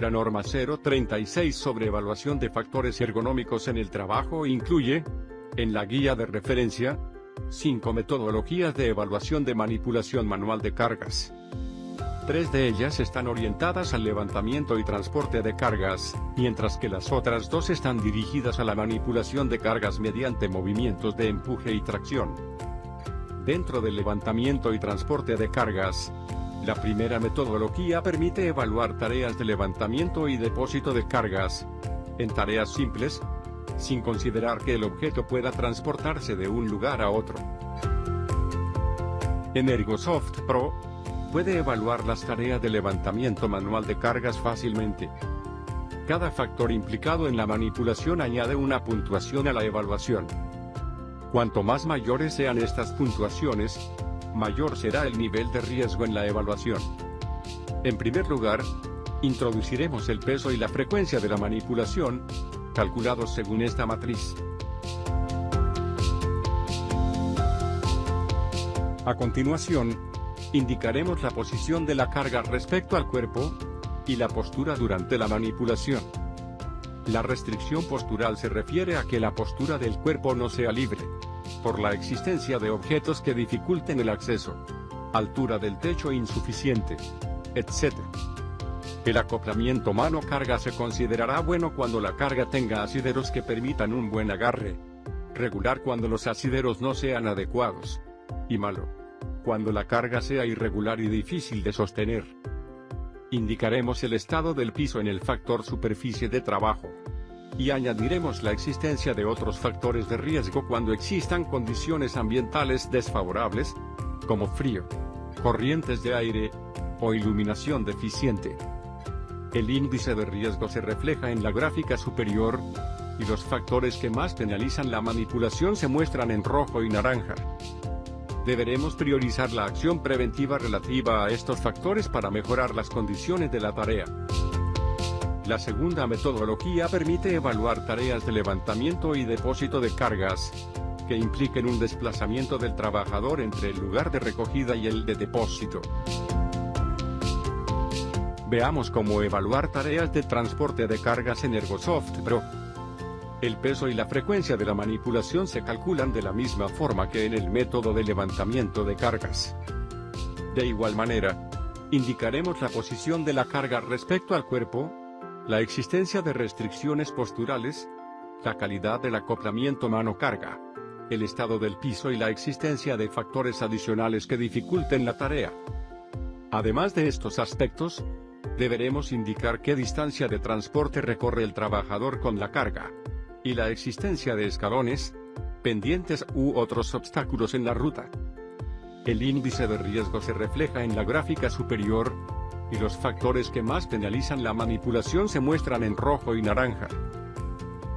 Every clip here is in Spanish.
La norma 036 sobre evaluación de factores ergonómicos en el trabajo incluye, en la guía de referencia, 5 metodologías de evaluación de manipulación manual de cargas. 3 de ellas están orientadas al levantamiento y transporte de cargas, mientras que las otras 2 están dirigidas a la manipulación de cargas mediante movimientos de empuje y tracción. Dentro del levantamiento y transporte de cargas, la primera metodología permite evaluar tareas de levantamiento y depósito de cargas, en tareas simples, sin considerar que el objeto pueda transportarse de un lugar a otro. Energosoft Pro puede evaluar las tareas de levantamiento manual de cargas fácilmente. Cada factor implicado en la manipulación añade una puntuación a la evaluación. Cuanto más mayores sean estas puntuaciones, mayor será el nivel de riesgo en la evaluación. En primer lugar, introduciremos el peso y la frecuencia de la manipulación, calculados según esta matriz. A continuación, indicaremos la posición de la carga respecto al cuerpo, y la postura durante la manipulación. La restricción postural se refiere a que la postura del cuerpo no sea libre, por la existencia de objetos que dificulten el acceso, altura del techo insuficiente, etc. El acoplamiento mano-carga se considerará bueno cuando la carga tenga asideros que permitan un buen agarre, regular cuando los asideros no sean adecuados, y malo cuando la carga sea irregular y difícil de sostener. Indicaremos el estado del piso en el factor superficie de trabajo, y añadiremos la existencia de otros factores de riesgo cuando existan condiciones ambientales desfavorables, como frío, corrientes de aire, o iluminación deficiente. El índice de riesgo se refleja en la gráfica superior, y los factores que más penalizan la manipulación se muestran en rojo y naranja. Deberemos priorizar la acción preventiva relativa a estos factores para mejorar las condiciones de la tarea. La segunda metodología permite evaluar tareas de levantamiento y depósito de cargas, que impliquen un desplazamiento del trabajador entre el lugar de recogida y el de depósito. Veamos cómo evaluar tareas de transporte de cargas en Energosoft Pro. El peso y la frecuencia de la manipulación se calculan de la misma forma que en el método de levantamiento de cargas. De igual manera, indicaremos la posición de la carga respecto al cuerpo, la existencia de restricciones posturales, la calidad del acoplamiento mano-carga, el estado del piso y la existencia de factores adicionales que dificulten la tarea. Además de estos aspectos, deberemos indicar qué distancia de transporte recorre el trabajador con la carga, y la existencia de escalones, pendientes u otros obstáculos en la ruta. El índice de riesgo se refleja en la gráfica superior, y los factores que más penalizan la manipulación se muestran en rojo y naranja.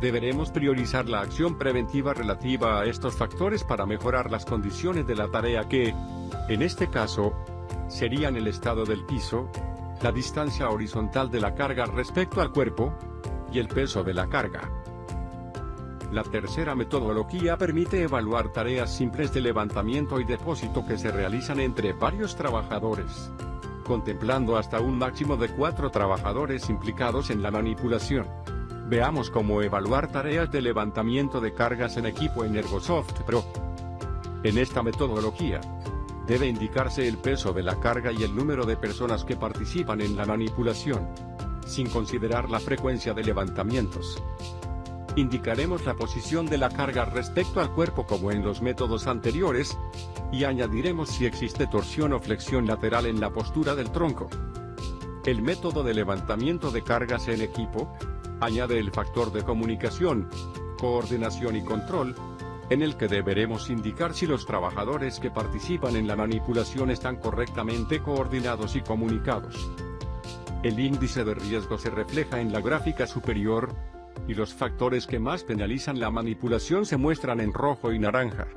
Deberemos priorizar la acción preventiva relativa a estos factores para mejorar las condiciones de la tarea que, en este caso, serían el estado del piso, la distancia horizontal de la carga respecto al cuerpo, y el peso de la carga. La tercera metodología permite evaluar tareas simples de levantamiento y depósito que se realizan entre varios trabajadores, contemplando hasta un máximo de 4 trabajadores implicados en la manipulación. Veamos cómo evaluar tareas de levantamiento de cargas en equipo Energosoft Pro. En esta metodología, debe indicarse el peso de la carga y el número de personas que participan en la manipulación, sin considerar la frecuencia de levantamientos. Indicaremos la posición de la carga respecto al cuerpo como en los métodos anteriores, y añadiremos si existe torsión o flexión lateral en la postura del tronco. El método de levantamiento de cargas en equipo añade el factor de comunicación, coordinación y control, en el que deberemos indicar si los trabajadores que participan en la manipulación están correctamente coordinados y comunicados. El índice de riesgo se refleja en la gráfica superior, y los factores que más penalizan la manipulación se muestran en rojo y naranja.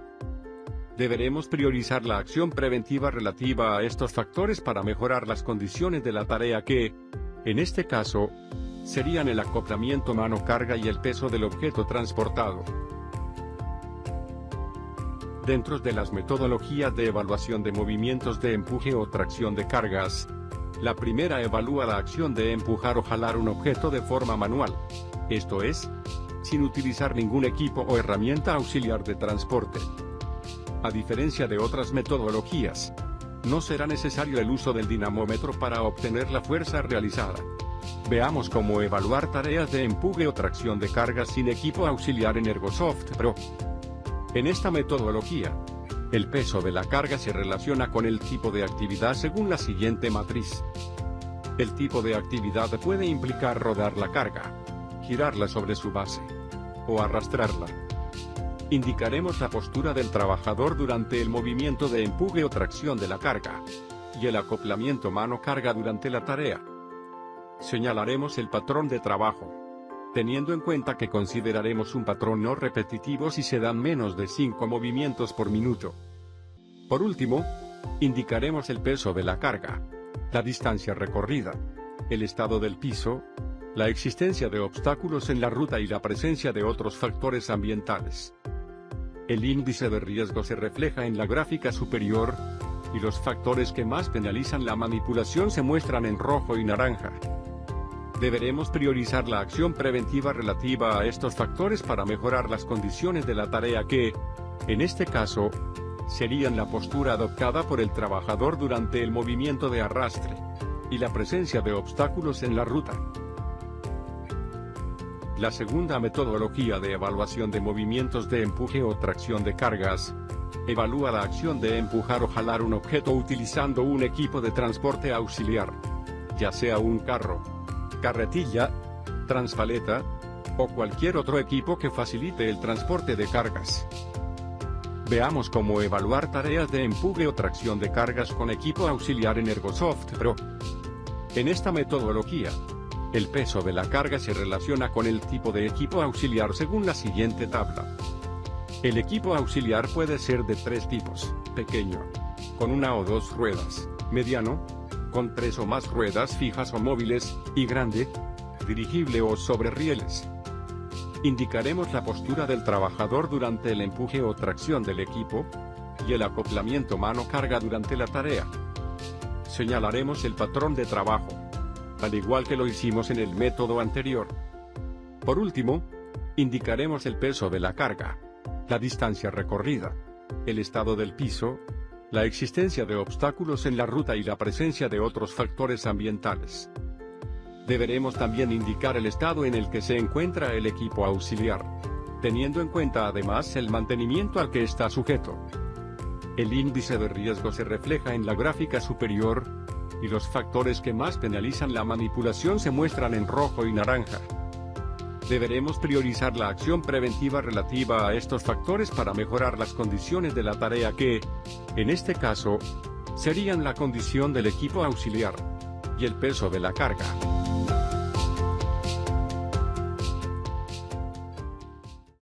Deberemos priorizar la acción preventiva relativa a estos factores para mejorar las condiciones de la tarea que, en este caso, serían el acoplamiento mano-carga y el peso del objeto transportado. Dentro de las metodologías de evaluación de movimientos de empuje o tracción de cargas, La primera evalúa la acción de empujar o jalar un objeto de forma manual. Esto es, sin utilizar ningún equipo o herramienta auxiliar de transporte. A diferencia de otras metodologías, no será necesario el uso del dinamómetro para obtener la fuerza realizada. Veamos cómo evaluar tareas de empuje o tracción de cargas sin equipo auxiliar en Ergosoft Pro. En esta metodología, el peso de la carga se relaciona con el tipo de actividad según la siguiente matriz. El tipo de actividad puede implicar rodar la carga, girarla sobre su base, o arrastrarla. Indicaremos la postura del trabajador durante el movimiento de empuje o tracción de la carga, y el acoplamiento mano-carga durante la tarea. Señalaremos el patrón de trabajo, teniendo en cuenta que consideraremos un patrón no repetitivo si se dan menos de 5 movimientos por minuto. Por último, indicaremos el peso de la carga, la distancia recorrida, el estado del piso, la existencia de obstáculos en la ruta y la presencia de otros factores ambientales. El índice de riesgo se refleja en la gráfica superior, y los factores que más penalizan la manipulación se muestran en rojo y naranja. Deberemos priorizar la acción preventiva relativa a estos factores para mejorar las condiciones de la tarea que, en este caso, serían la postura adoptada por el trabajador durante el movimiento de arrastre, y la presencia de obstáculos en la ruta. La segunda metodología de evaluación de movimientos de empuje o tracción de cargas, evalúa la acción de empujar o jalar un objeto utilizando un equipo de transporte auxiliar, ya sea un carro, carretilla, transpaleta, o cualquier otro equipo que facilite el transporte de cargas. Veamos cómo evaluar tareas de empuje o tracción de cargas con equipo auxiliar en Ergosoft Pro. En esta metodología, el peso de la carga se relaciona con el tipo de equipo auxiliar según la siguiente tabla. El equipo auxiliar puede ser de 3 tipos: pequeño, con 1 o 2 ruedas; mediano, con 3 o más ruedas fijas o móviles; y grande, dirigible o sobre rieles. Indicaremos la postura del trabajador durante el empuje o tracción del equipo, y el acoplamiento mano-carga durante la tarea. Señalaremos el patrón de trabajo, al igual que lo hicimos en el método anterior. Por último, indicaremos el peso de la carga, la distancia recorrida, el estado del piso, la existencia de obstáculos en la ruta y la presencia de otros factores ambientales. Deberemos también indicar el estado en el que se encuentra el equipo auxiliar, teniendo en cuenta además el mantenimiento al que está sujeto. El índice de riesgo se refleja en la gráfica superior, y los factores que más penalizan la manipulación se muestran en rojo y naranja. Deberemos priorizar la acción preventiva relativa a estos factores para mejorar las condiciones de la tarea que, en este caso, serían la condición del equipo auxiliar y el peso de la carga.